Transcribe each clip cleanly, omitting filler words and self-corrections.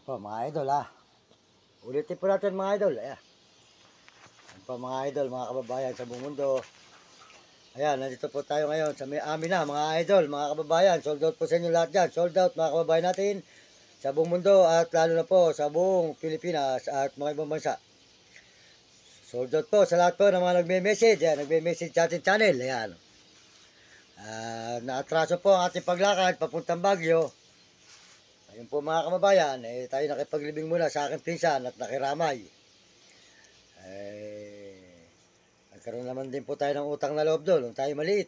Po mga idol ulitin po natin mga idol. Ayan po mga idol, mga kababayan sa buong mundo. Ayan, nandito po tayo ngayon sa may amin na mga idol, mga kababayan. Sold out po sa inyo lahat dyan. Sold out mga kababayan natin sa buong mundo at lalo na po sa buong Pilipinas at mga ibang bansa. Sold out po sa lahat po ng mga nagme-message. Ayan, nagme-message sa ating channel. Ayan. Naatraso po ang ating paglakad papuntang Baguio. Ayun po mga kababayan, tayo nakipaglibing muna sa aking pinsan at nakiramay. Nagkaroon naman din po tayo ng utang na loob doon nung tayo maliit.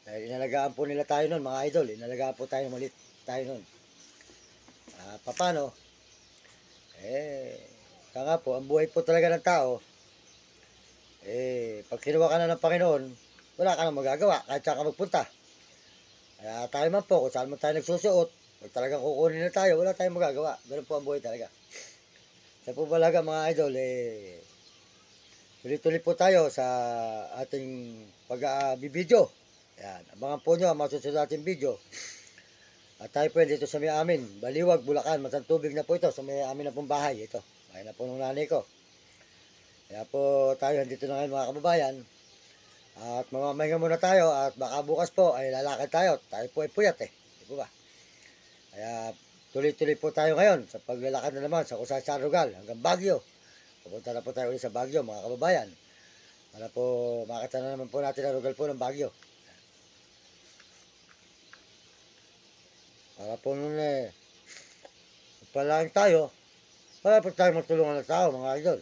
Dahil inalagaan po nila tayo noon mga idol. Inalagaan po tayo maliit tayo noon. Paano? Kaya nga po, ang buhay po talaga ng tao, pag kinuha ka na ng Panginoon, wala ka na magagawa kahit saan ka magpunta. Kaya tayo man po, kung saan man tayo nagsusuot, pag talagang kukunin na tayo, wala tayong magagawa. Ganun po ang buhay talaga. Kaya po talaga mga idol, tuloy-tuloy po tayo sa ating pag-bibidyo. Ayan, abangan po nyo ang masusunod natin video. At tayo po dito sa may amin, Baliwag, Bulacan, Masantubig na po ito, sa may amin na pong bahay. Ito, bahay na po ng nanay ko. Kaya po tayo dito na ngayon mga kababayan. At mamamahinga muna tayo at baka bukas po ay lalakad tayo. Tayo po ay puyat Di po ba? Kaya tuloy-tuloy po tayo ngayon sa paglalakad na naman sa Kusay Sarugal hanggang Baguio. Pupunta na po tayo ulit sa Baguio mga kababayan. Para po makita na naman po natin ang lugar po ng Baguio. Para po nun palaing tayo. Para po tayo magtulungan ng tao mga idol.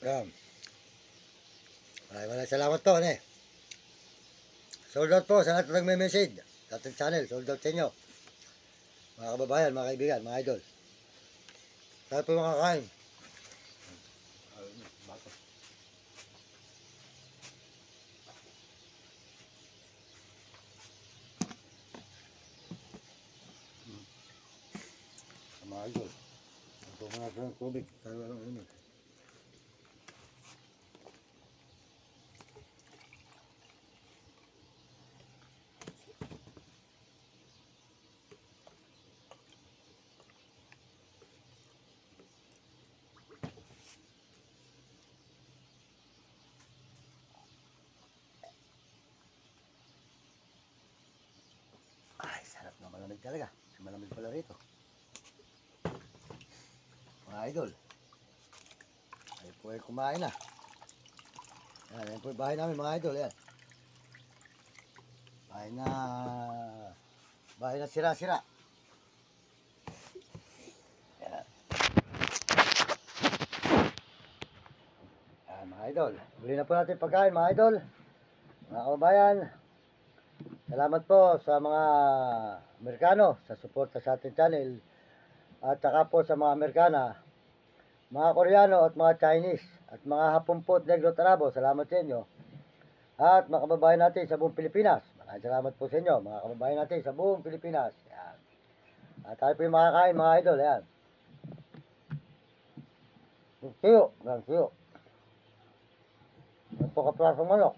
Ayan. Maraming salamat po. Sold out po sa lahat na nagme-message sa ating channel. Sold out sa inyo. Mga kababayan, mga kaibigan, mga idol. Tayo po makakain. Mga idol. Ito mga ng tubig. Tayo lang ini. Ay, sarap na malamig talaga. Malamig pala rito. Mga idol. Ay po ay kumain na. Yan po yung bahay namin mga idol. Yan. Bahay na sira-sira. Yan. Yan mga idol. Bili na po natin pagkain mga idol. Mga kababayan. Salamat po sa mga Amerikano sa suporta sa ating channel. At saka po sa mga Amerikana, mga Koreano at mga Chinese at mga Hapon po at Negro Tarabo. Salamat sa inyo. At mga kababayan natin sa buong Pilipinas. Maraming salamat po sa inyo, mga kababayan natin sa buong Pilipinas. Yan. At tayo po yung makakain, mga idol. Yan. Siyo. Siyo. Yan po kaprasong manok.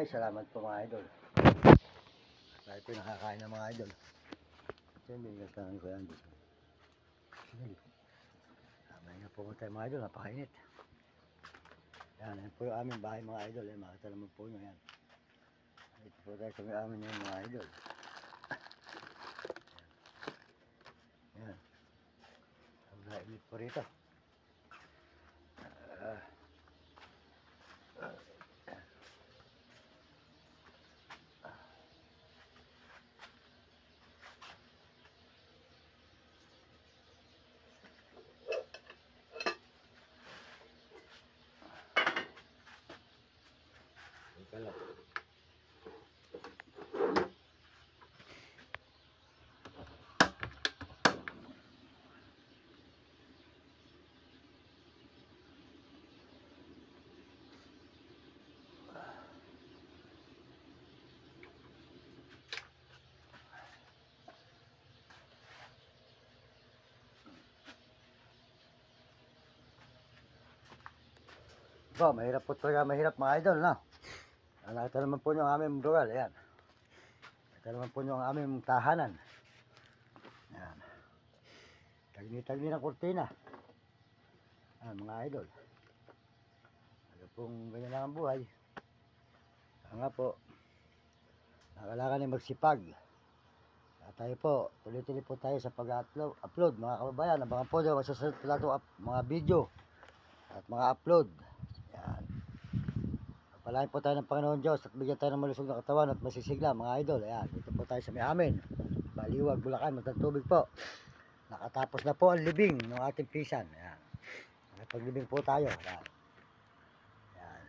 Ay, salamat po mga idol. Tayo po nakakain ng mga idol. Siyempre, nagkakaan ko yan dito. May nga po tayo mga idol, napakainit. Yan po yung aming bahay mga idol. Makita naman po nyo yan. Ito po tayo sa may amin yung mga idol. Yan. Ang nainit po rito. Ito lang. Po, mahirap po talaga, mahirap mga idol, no? Nakita naman po nyo ang aming lugar, ayan. Nakita naman po nyo ang aming tahanan. Ayan. Tagni-tagni ng kurtina. Ayan, mga idol. Ano pong ganyan lang ang buhay. Kaya nga po, nakailangan ay magsipag. At tayo po, tuloy-tuloy po tayo sa pag-upload, mga kababayan. Abangan po nyo, masusunod po natin mga video at mga upload. Yan. Palain po tayo ng Panginoon Diyos at bigyan tayo ng malusog na katawan at masisigla mga idol. Ayan, dito po tayo sa may amin. Baliwag, Bulacan, matang tubig po. Nakatapos na po ang libing ng ating pisan. Ayan. Paglibing po tayo. Ayan. Ayan.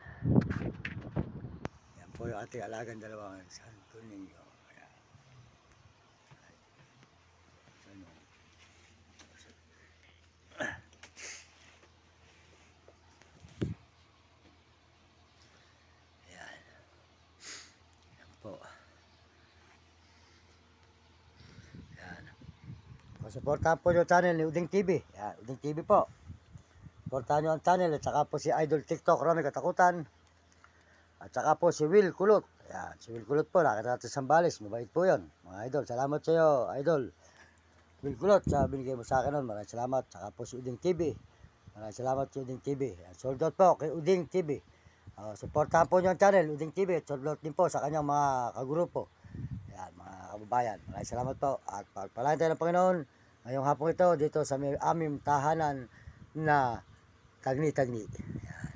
Yan po yung ating alagang dalawang Santo Niño. Ayan. Po. Yan. Suportahan po yung channel ni Uding TV. Yan, Uding TV po. Suportahan nyo ang channel at saka po si Idol TikTok Rami Katakutan. At saka po si Will Kulot. Yan, si Will Kulot po, nakita natin sa Sambales. Mabait po yun. Mga idol, salamat sa iyo, Idol Will Kulot, sa binigay mo sa akin nun. Maraming salamat. Saka po si Uding TV. Maraming salamat si Uding TV. Yan, sold out po kay Uding TV. Suportahan po nyo ang channel, Uding TV, at sold out din po sa kanyang mga kagrupo. Yan, mga kababayan. Maraming salamat po. At pagpalain tayo ng Panginoon ngayong hapon ito dito sa aming tahanan na Tagni-Tagni. Yan.